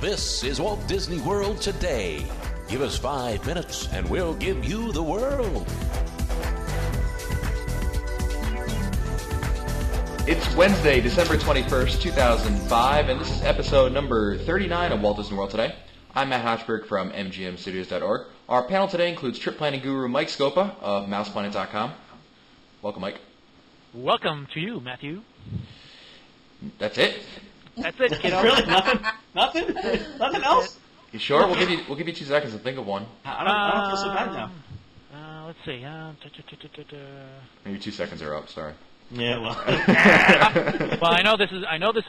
This is Walt Disney World Today. Give us 5 minutes and we'll give you the world. It's Wednesday, December 21st, 2005, and this is episode number 39 of Walt Disney World Today. I'm Matt Hochberg from MGMstudios.org. Our panel today includes trip planning guru Mike Scopa of MousePlanet.com. Welcome, Mike. Welcome to you, Matthew. That's it? That's it, kiddo. Really? Nothing? Nothing else? You sure? We'll give you 2 seconds to think of one. I don't feel so bad now. Let's see. Maybe 2 seconds are up. Sorry. Yeah, well. Well, I know this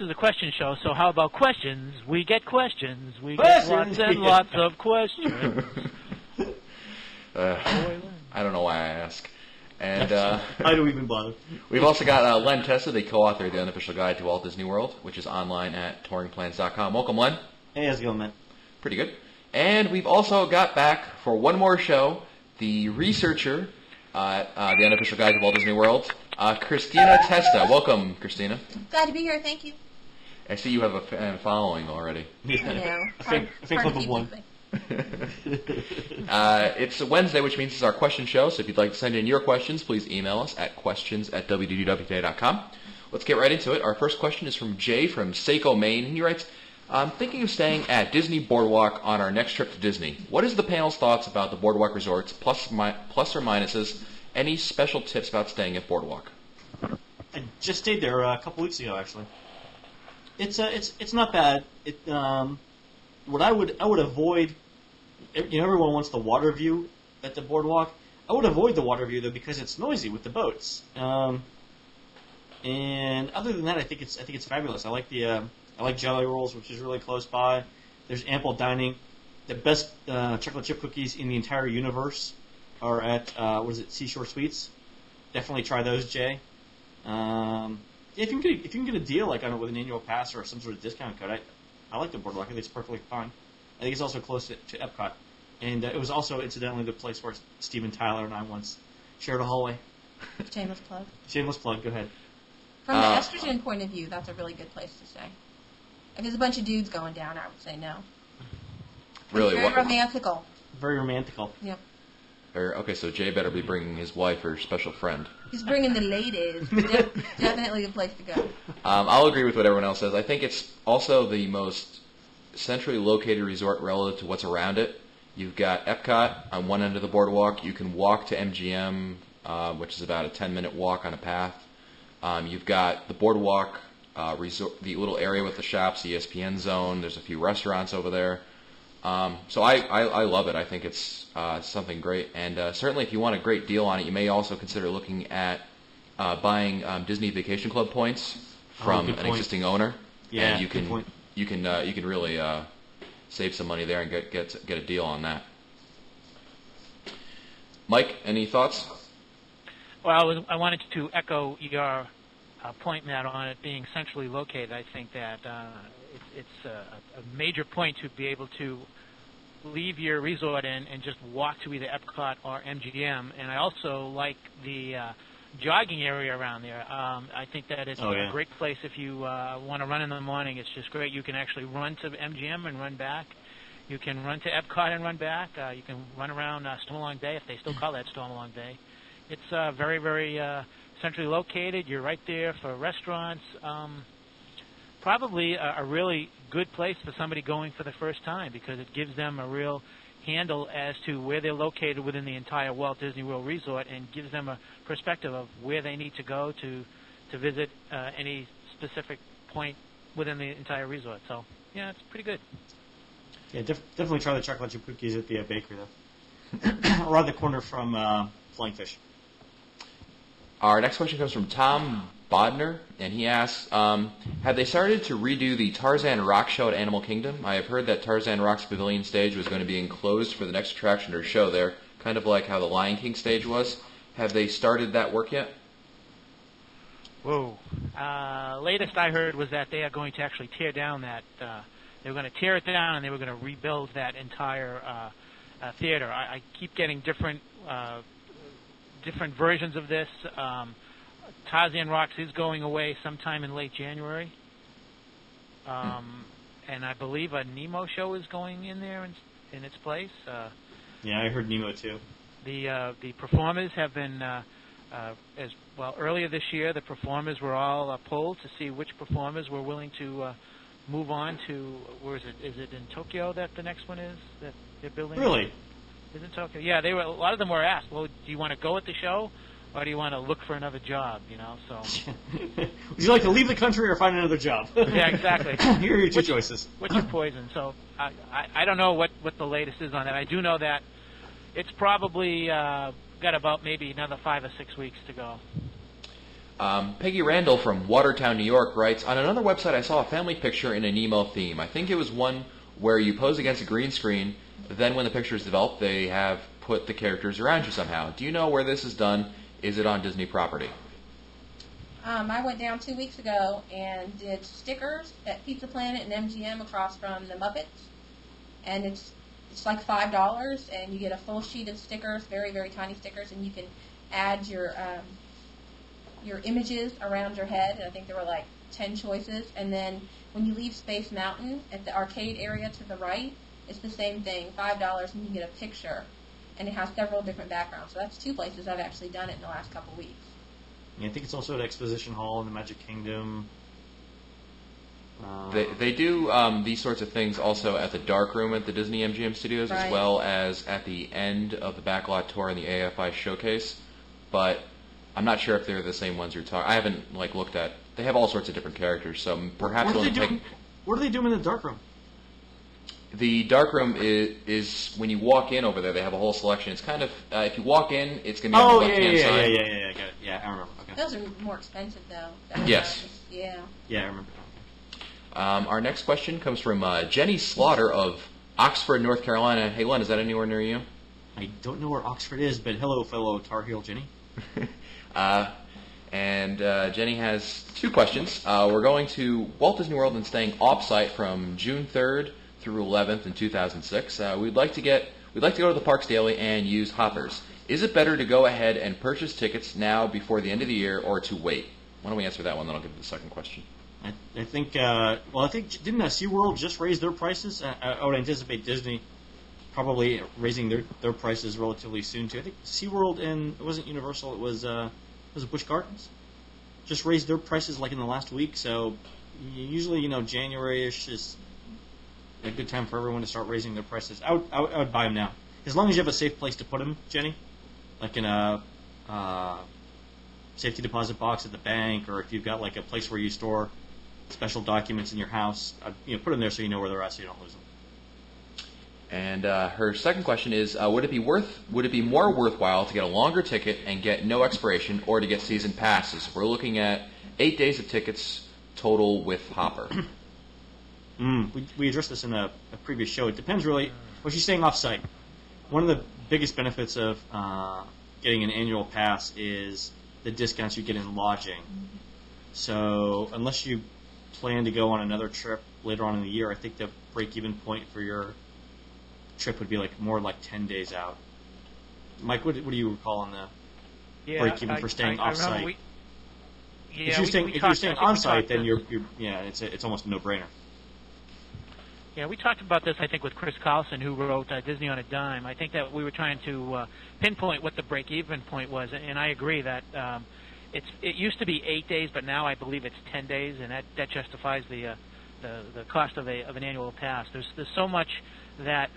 is a question show. So how about questions? We get questions. We get lots and lots of questions. I don't know why I ask. And Why do we even bother? we've also got Len Tessa, the co-author of the Unofficial Guide to Walt Disney World, which is online at touringplans.com. Welcome, Len. Hey, how's it going, man? Pretty good. And we've also got back for one more show the researcher at the Unofficial Guide to Walt Disney World, Christina Testa. Welcome, Christina. Glad to be here. Thank you. I see you have a fan following already. I know. A fake club of one. It's a Wednesday, which means it's our question show, so if you'd like to send in your questions, please email us at questions@wdwtoday.com. Let's get right into it. Our first question is from Jay from Saco, Maine. He writes, I'm thinking of staying at Disney Boardwalk on our next trip to Disney. What is the panel's thoughts about the Boardwalk resorts, plus or minuses? Any special tips about staying at Boardwalk? I just stayed there a couple weeks ago, actually. It's not bad. What I would avoid, everyone wants the water view at the Boardwalk. I would avoid the water view though because it's noisy with the boats. And other than that, I think it's fabulous. I like Jelly Rolls, which is really close by. There's ample dining. The best chocolate chip cookies in the entire universe are at Seashore Sweets. Definitely try those, Jay. If you can get a deal like on it with an annual pass or some sort of discount code, I like the Boardwalk. I think it's perfectly fine. I think it's also close to Epcot. And it was also, incidentally, the place where Steven Tyler and I once shared a hallway. Shameless plug. Shameless plug. Go ahead. From the estrogen point of view, that's a really good place to stay. If there's a bunch of dudes going down, I would say no. Really? It's very romantical. Very romantical. Yep. Okay, so Jay better be bringing his wife or special friend. He's bringing the ladies. Definitely the place to go. I'll agree with what everyone else says. I think it's also the most centrally located resort relative to what's around it. You've got Epcot on one end of the Boardwalk. You can walk to MGM, which is about a 10-minute walk on a path. You've got the Boardwalk resort, the little area with the shops, the ESPN zone. There's a few restaurants over there. So I love it. I think it's something great. And certainly if you want a great deal on it, you may also consider looking at buying Disney Vacation Club points from an existing owner. Yeah, and you can really save some money there and get a deal on that. Mike, any thoughts? Well, I wanted to echo your point, Matt, on it being centrally located. I think that it's a major point to be able to leave your resort and just walk to either Epcot or MGM. And I also like the jogging area around there. I think that it's a great place if you want to run in the morning. It's just great. You can actually run to MGM and run back. You can run to Epcot and run back. You can run around Stormalong Bay, if they still call that Stormalong Bay. It's very, very centrally located. You're right there for restaurants. Probably a really good place for somebody going for the first time because it gives them a real handle as to where they're located within the entire Walt Disney World Resort and gives them a perspective of where they need to go to visit any specific point within the entire resort. So, yeah, it's pretty good. Yeah, definitely try the chocolate chip cookies at the bakery, though. Around the corner from Flying Fish. Our next question comes from Tom Bodner, and he asks, have they started to redo the Tarzan Rock show at Animal Kingdom? I have heard that Tarzan Rock's pavilion stage was going to be enclosed for the next attraction or show there, kind of like how the Lion King stage was. Have they started that work yet? Whoa. Latest I heard was that they are going to actually tear down that, they were going to tear it down and they were going to rebuild that entire theater. I keep getting different versions of this. Tarzan Rocks is going away sometime in late January. and I believe a Nemo show is going in there in its place. Yeah, I heard Nemo too. The performers have been as well earlier this year. The performers were all polled to see which performers were willing to move on to. Where is it? Is it in Tokyo that the next one is that they're building? Really? Is it Tokyo? Yeah, they were. A lot of them were asked, well, do you want to go with the show, or do you want to look for another job? So. Would you like to leave the country or find another job? Yeah, exactly. Here are your two choices. What's your poison? So I don't know what the latest is on that. I do know that it's probably got about maybe another 5 or 6 weeks to go. Peggy Randall from Watertown, New York writes, on another website I saw a family picture in a Nemo theme. I think it was one where you pose against a green screen, then when the picture is developed, they have put the characters around you somehow. Do you know where this is done? Is it on Disney property? I went down 2 weeks ago and did stickers at Pizza Planet and MGM across from the Muppets, and it's like $5, and you get a full sheet of stickers, very, very tiny stickers, and you can add your images around your head, and I think there were like 10 choices, and then when you leave Space Mountain at the arcade area to the right, it's the same thing, $5, and you get a picture, and it has several different backgrounds. So that's 2 places I've actually done it in the last couple weeks. Yeah, I think it's also at Exposition Hall in the Magic Kingdom. They do these sorts of things also at the Dark Room at the Disney MGM Studios, Right. as well as at the end of the Backlot Tour and the AFI Showcase. But I'm not sure if they're the same ones you're talking. I haven't looked at. They have all sorts of different characters, so perhaps What do they do in the Dark Room? The Dark Room is when you walk in over there. They have a whole selection. It's kind of if you walk in, it's going to be on the left-hand side. Yeah, got it. Yeah, I remember. Okay. Those are more expensive, though. Yes. Yeah. Yeah, I remember. Our next question comes from Jenny Slaughter of Oxford, North Carolina. Hey, Len, is that anywhere near you? I don't know where Oxford is, but hello, fellow Tar Heel Jenny. And Jenny has 2 questions. We're going to Walt Disney World and staying off-site from June 3rd through 11th in 2006. We'd like to go to the parks daily and use hoppers. Is it better to go ahead and purchase tickets now before the end of the year, or to wait? Why don't we answer that one, then I'll give you the second question. I think didn't SeaWorld just raise their prices? I would anticipate Disney probably raising their prices relatively soon too. I think SeaWorld and it wasn't Universal, it was Busch Gardens just raised their prices like in the last week. So usually January-ish is a good time for everyone to start raising their prices. I would buy them now, as long as you have a safe place to put them, Jenny, like in a safety deposit box at the bank, or if you've got like a place where you store special documents in your house, put them there so you know where they're at, so you don't lose them. And her second question is: Would it be more worthwhile to get a longer ticket and get no expiration, or to get season passes? We're looking at 8 days of tickets total with Hopper. We addressed this in a previous show. It depends really. Well, she's staying off-site. One of the biggest benefits of getting an annual pass is the discounts you get in lodging. So unless you plan to go on another trip later on in the year, I think the break-even point for your trip would be more like 10 days out. Mike, what do you recall on the break-even for staying off-site? If you're staying on-site, then it's almost a no-brainer. Yeah, we talked about this, I think, with Chris Carlson, who wrote Disney on a Dime. I think that we were trying to pinpoint what the break-even point was, and I agree that it used to be 8 days, but now I believe it's 10 days, and that justifies the cost of an annual pass. There's so much that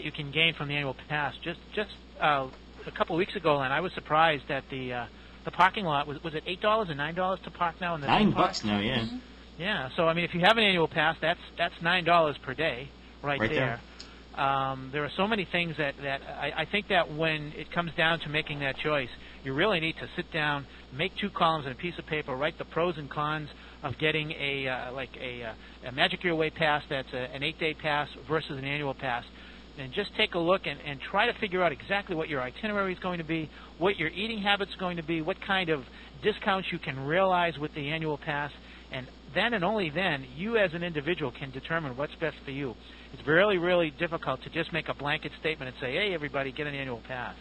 you can gain from the annual pass. Just a couple of weeks ago, and I was surprised that the parking lot was it $8 or $9 to park now in the $9 now, yeah. Mm-hmm. Yeah, so I mean, if you have an annual pass, that's $9 per day, right there. There are so many things that I think that when it comes down to making that choice, you really need to sit down, make 2 columns on a piece of paper, write the pros and cons of getting a Magic Your Way pass that's an 8-day pass versus an annual pass, and just take a look and try to figure out exactly what your itinerary is going to be, what your eating habits are going to be, what kind of discounts you can realize with the annual pass, and then and only then, you as an individual can determine what's best for you. It's really, really difficult to just make a blanket statement and say, hey, everybody, get an annual pass.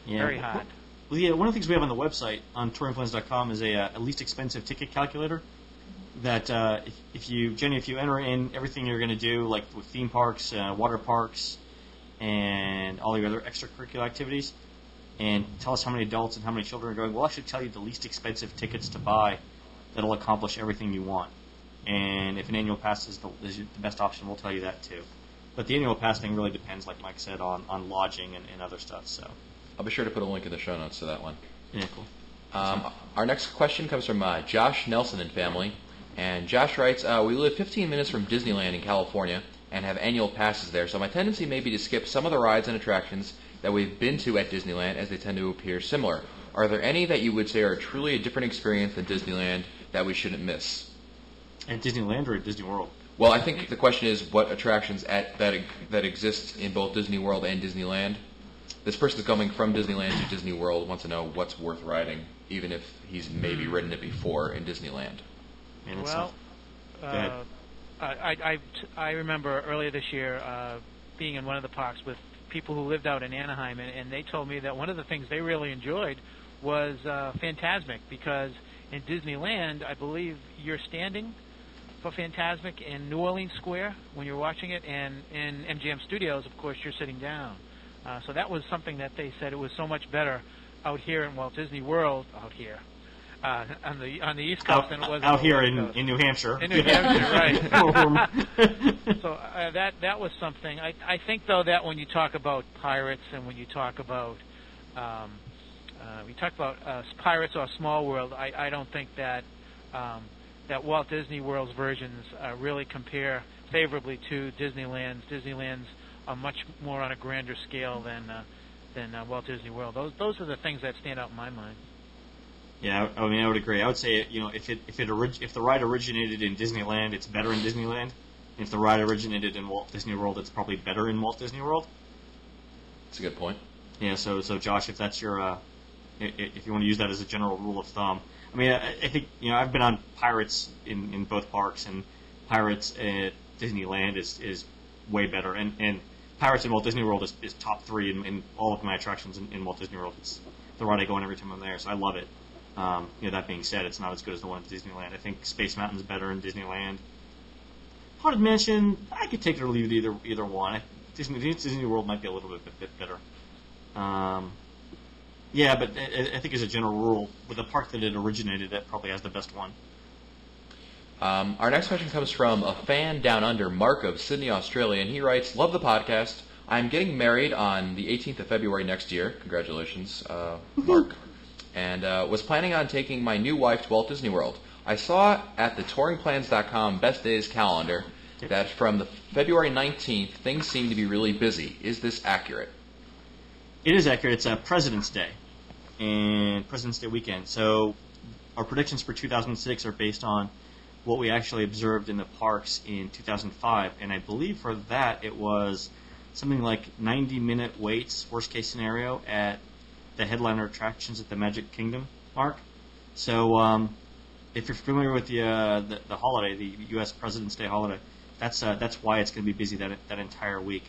Yeah. Very hard. Well, yeah, one of the things we have on the website, on touringplans.com, is a least expensive ticket calculator. that if you enter in everything you're going to do, like with theme parks, water parks, and all your other extracurricular activities, and tell us how many adults and how many children are going, we'll actually tell you the least expensive tickets to buy that'll accomplish everything you want. And if an annual pass is the best option, we'll tell you that too. But the annual pass thing really depends, like Mike said, on lodging and other stuff. So I'll be sure to put a link in the show notes to that one. yeah, cool. Our next question comes from Josh Nelson and family. And Josh writes, we live 15 minutes from Disneyland in California and have annual passes there, so my tendency may be to skip some of the rides and attractions that we've been to at Disneyland as they tend to appear similar. Are there any that you would say are truly a different experience than Disneyland that we shouldn't miss? At Disneyland or at Disney World? Well, I think the question is what attractions that exist in both Disney World and Disneyland. This person's coming from Disneyland to Disney World, wants to know what's worth riding, even if he's maybe ridden it before in Disneyland. Well, I remember earlier this year being in one of the parks with people who lived out in Anaheim, and they told me that one of the things they really enjoyed was Fantasmic, because in Disneyland, I believe you're standing for Fantasmic in New Orleans Square when you're watching it, and in MGM Studios, of course, you're sitting down. So that was something that they said it was so much better out here in Walt Disney World, on the East Coast than it was out here in New Hampshire. In New Hampshire, right. So that was something. I think, though, that when you talk about pirates and when you talk about Pirates or Small World, I don't think that that Walt Disney World's versions really compare favorably to Disneyland's. Disneyland's are much more on a grander scale than Walt Disney World. Those are the things that stand out in my mind. Yeah, I mean, I would agree. I would say, if the ride originated in Disneyland, it's better in Disneyland. If the ride originated in Walt Disney World, it's probably better in Walt Disney World. That's a good point. Yeah. So Josh, if that's your, if you want to use that as a general rule of thumb, I mean, I think I've been on Pirates in both parks, and Pirates at Disneyland is way better, and Pirates in Walt Disney World is top 3 in all of my attractions in Walt Disney World. It's the ride I go on every time I'm there, so I love it. That being said, it's not as good as the one at Disneyland. I think Space Mountain's better in Disneyland. Haunted Mansion, I could take it or leave it either one. Disney World might be a little bit better. Yeah, but I think as a general rule, with the park that it originated at, probably has the best one. Our next question comes from a fan down under, Mark of Sydney, Australia, and he writes, love the podcast. I'm getting married on the 18th of February next year. Congratulations, Mark. And was planning on taking my new wife to Walt Disney World. I saw at the touringplans.com Best Days calendar that from the February 19th, things seem to be really busy. Is this accurate? It is accurate. It's President's Day and President's Day weekend. So our predictions for 2006 are based on what we actually observed in the parks in 2005. And I believe for that it was something like 90-minute waits, worst case scenario, at the headliner attractions at the Magic Kingdom, Mark. So if you're familiar with the holiday, the U.S. President's Day holiday, that's why it's going to be busy that entire week.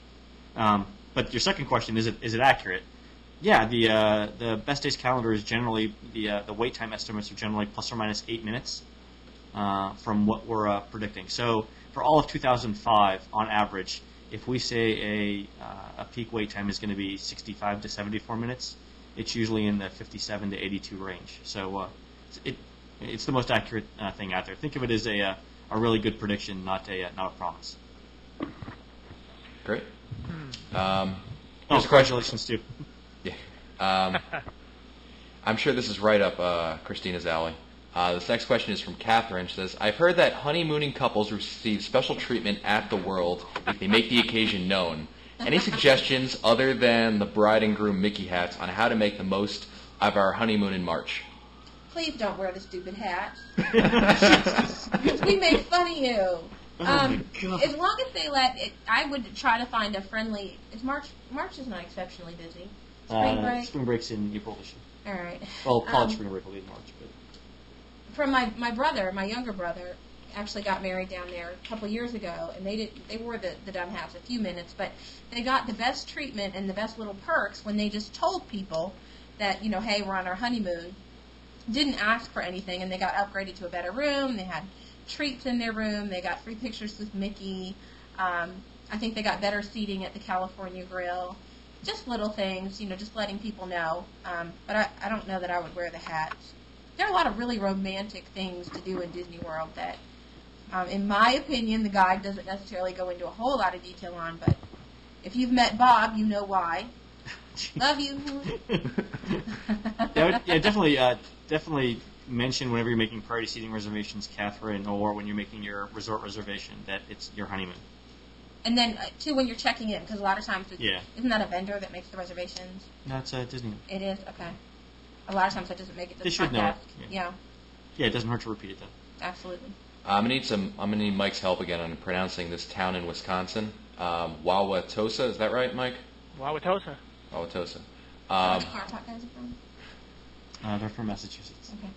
But your second question, is it accurate? Yeah, the Best Days calendar is generally, the wait time estimates are generally plus or minus 8 minutes from what we're predicting. So for all of 2005, on average, if we say a peak wait time is going to be 65 to 74 minutes, it's usually in the 57 to 82 range. So it's the most accurate thing out there. Think of it as a really good prediction, not a promise. Great. Congratulations, Stu. Yeah. I'm sure this is right up Christina's alley. This next question is from Catherine. She says, I've heard that honeymooning couples receive special treatment at the World if they make the occasion known. Any suggestions other than the bride and groom Mickey hats on how to make the most of our honeymoon in March? Please don't wear the stupid hat. We make fun of you. My God. As long as they let it, I would try to find a friendly. March is not exceptionally busy. Spring break. Spring break's in April this year. All right. Well, college spring break will be in March. But from my brother, my younger brother, actually got married down there a couple years ago, and they wore the dumb hats a few minutes, but they got the best treatment and the best little perks when they just told people that, hey, we're on our honeymoon, didn't ask for anything, and they got upgraded to a better room, they had treats in their room. They got free pictures with Mickey. I think they got better seating at the California Grill. Just little things, just letting people know. But I don't know that I would wear the hat. There are a lot of really romantic things to do in Disney World that, in my opinion, the guide doesn't necessarily go into a whole lot of detail on. But if you've met Bob, you know why. Love you. Yeah, definitely mention whenever you're making priority seating reservations, Catherine, or when you're making your resort reservation, that it's your honeymoon. And then, too, when you're checking in, because a lot of times, isn't that a vendor that makes the reservations? No, it's Disney. It is? Okay. A lot of times that doesn't make it to the They should front know. desk. Yeah, it doesn't hurt to repeat it, though. Absolutely. I'm gonna need Mike's help again on pronouncing this town in Wisconsin. Wauwatosa, is that right, Mike? Wauwatosa. Wauwatosa. Which car talk guys are from? They're from Massachusetts. Okay.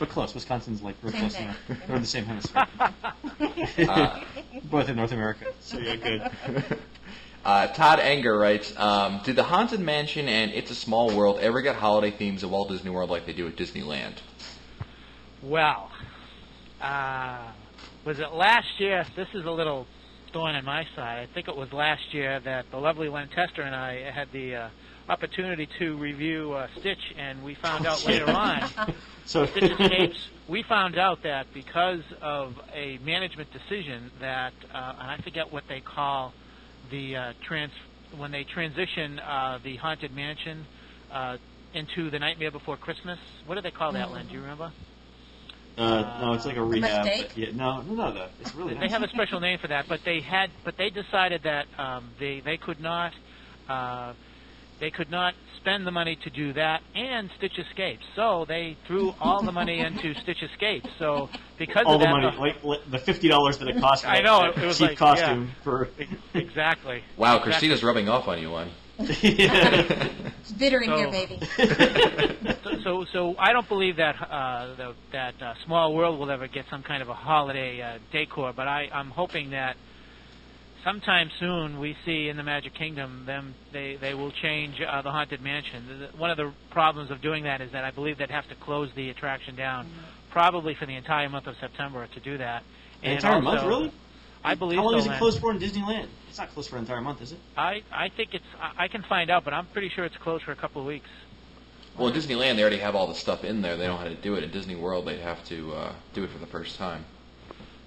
But close. Wisconsin's like real Same close. thing. We're in the same hemisphere. Both in North America. So yeah, good. Todd Enger writes, did the Haunted Mansion and It's a Small World ever get holiday themes at Walt Disney World like they do at Disneyland? Well, was it last year? This is a little thorn in my side. I think it was last year that the lovely Len Tester and I had the opportunity to review Stitch, and we found out later on, So Stitch Escapes, we found out that because of a management decision that, and I forget what they call the when they transition the Haunted Mansion into the Nightmare Before Christmas. What do they call that, Len? Do you remember? no, it's like a rehab. mistake? But yeah, no, it's really nice. They have a special name for that, but they decided that they could not spend the money to do that and Stitch Escapes. So they threw all the money into Stitch Escapes. So because all of the that, money, like the $50 that it cost. I know, that it was cheap like, costume for. exactly. Wow, Exactly. Christina's rubbing off on you, one. It's bitter in So- here, baby. So I don't believe that Small World will ever get some kind of a holiday decor, but I'm hoping that sometime soon we see in the Magic Kingdom they will change the Haunted Mansion. One of the problems of doing that is that I believe they'd have to close the attraction down, probably for the entire month of September to do that. An entire month, also, really? I believe How long so. is it Len. closed for in Disneyland? It's not closed for an entire month, is it? I think it's. I can find out, but I'm pretty sure it's closed for a couple of weeks. Well, in Disneyland, they already have all the stuff in there. They know how to do it. At Disney World, they'd have to do it for the first time.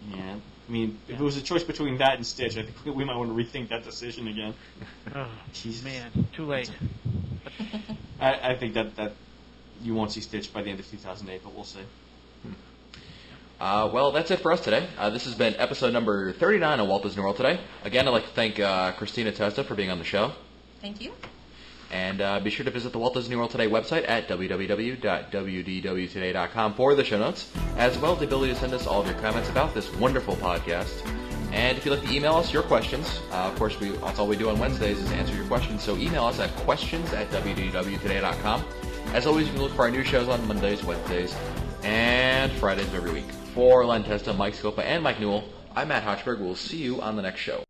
Yeah. I mean, if it was a choice between that and Stitch, I think we might want to rethink that decision again. Oh, Jesus. man, too late. I think that you won't see Stitch by the end of 2008, but we'll see. Well, that's it for us today. This has been episode number 39 of Walt Disney World Today. Again, I'd like to thank Christina Testa for being on the show. Thank you. And be sure to visit the Walt Disney World Today website at www.wdwtoday.com for the show notes, as well as the ability to send us all of your comments about this wonderful podcast. And if you'd like to email us your questions, of course, that's all we do on Wednesdays is answer your questions. So email us at questions@wdwtoday.com. As always, you can look for our new shows on Mondays, Wednesdays, and Fridays of every week. For Len Testa, Mike Scopa, and Mike Newell, I'm Matt Hochberg. We'll see you on the next show.